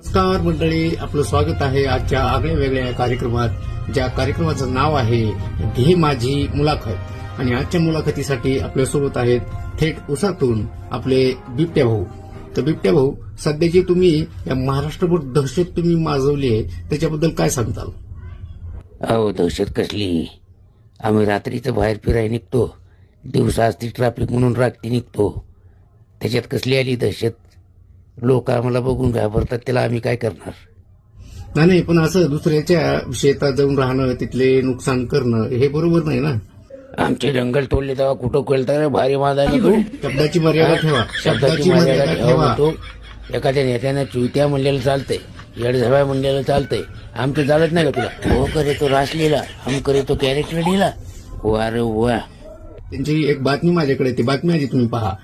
नमस्कार मंडळी, आपलं स्वागत आहे आजच्या आगळ्या वेगळ्या कार्यक्रमात. ज्या कार्यक्रमाचं नाव आहे घे माझी मुलाखत. आणि आजच्या मुलाखतीसाठी आपल्यासोबत आहेत थेट उसातून आपले बिबट्या भाऊ. तर बिबट्या भाऊ, सध्याची तुम्ही या महाराष्ट्रभर दहशत तुम्ही माजवली आहे, त्याच्याबद्दल काय सांगताल? अहो, दहशत कसली? आम्ही रात्रीचं बाहेर फिरायला निघतो, दिवसा असती ट्रॅफिक म्हणून रात्री निघतो. त्याच्यात कसली आली दहशत? लोक आम्हाला बघून घाबरतात, त्याला आम्ही काय करणार? नाही, पण असं दुसऱ्याच्या शेतात जाऊन राहणं, तिथले नुकसान करणं हे बरोबर नाही ना. आमचे जंगल तोडले तेव्हा कुठं कळतं भारी मादायला तू? शब्दाची मर्यादा ठेवा. शब्दाची मर्यादा ठेवा. तो एखाद्या नेत्यानं चुत्या म्हणलेलं चालतंय, येडझाव्या म्हणलेलं चालतंय, आमचं चालत नाही का तुला? हो करे तो रासलीला, हम करे तो कॅरेक्टर ढिला. वा रे वा. त्यांची एक बातमी माझ्याकडे आहे, ती बातमी आधी तुम्ही पहा.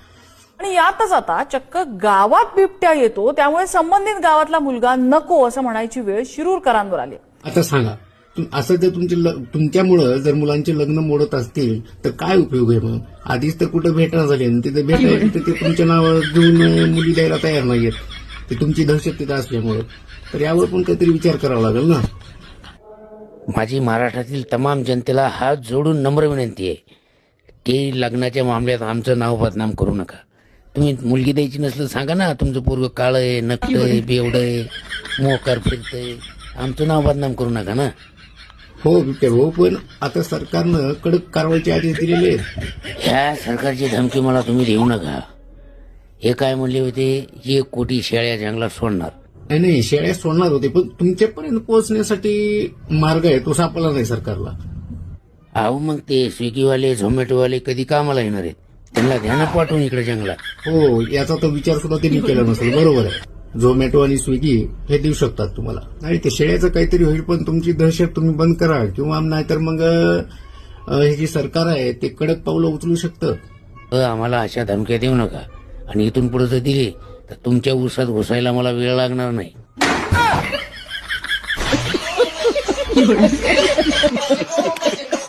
आणि यातच आता चक्क गावात बिबट्या येतो, त्यामुळे संबंधित गावातला मुलगा नको असं म्हणायची वेळ शिरूरकरांवर आली. आता सांगा, असं जर तुमच्यामुळं जर मुलांचे लग्न मोडत असतील तर काय उपयोग आहे? मग आधीच तर कुठं भेटणं झाली आणि तिथे भेटायची तर ते तुमच्या नावावर घेऊन मुली द्यायला तयार नाहीयेत, ते तुमची दहशत तिथं असल्यामुळे. तर यावर पण काहीतरी विचार करावा लागेल ना. माझी महाराष्ट्रातील तमाम जनतेला हात जोडून नम्र विनंती आहे की लग्नाच्या मामल्यात आमचं नाव बदनाम करू नका. तुम्ही मुलगी द्यायची नसलं सांगा ना, तुमचं पोरगं काळं आहे, नकटंय, बेवडंय, मोकार फिरतंय, आमचं नाव बदनाम करू नका ना. हो बिबट्या भाऊ, पण आता सरकारनं कडक कारवाईचे आदेश दिलेले आहेत. ह्या सरकारची धमकी मला तुम्ही देऊ नका. हे काय म्हणले होते, 1 कोटी शेळ्या जंगलात सोडणार. नाही, शेळ्या सोडणार होते, पण तुमच्यापर्यंत पोहोचण्यासाठी मार्ग आहे तो सापडला नाही सरकारला. अहो, मग ते स्विगीवाले झोमॅटोवाले कधी कामाला येणार आहेत? त्यांना ध्यानात पाठवून इकडे जंगलात. हो, याचा तर विचार सुद्धा त्यांनी केला नसेल. बरोबर आहे, झोमॅटो आणि स्विगी हे देऊ शकतात तुम्हाला. नाही, ते शेळ्याचं काहीतरी होईल, पण तुमची दहशत तुम्ही बंद करा, किंवा नाहीतर मग हे जे सरकार आहे ते कडक पावलं उचलू शकतं. आम्हाला अशा धमक्या देऊ नका, आणि इथून पुढे जर दिली तर तुमच्या उसात घुसायला मला वेळ लागणार नाही.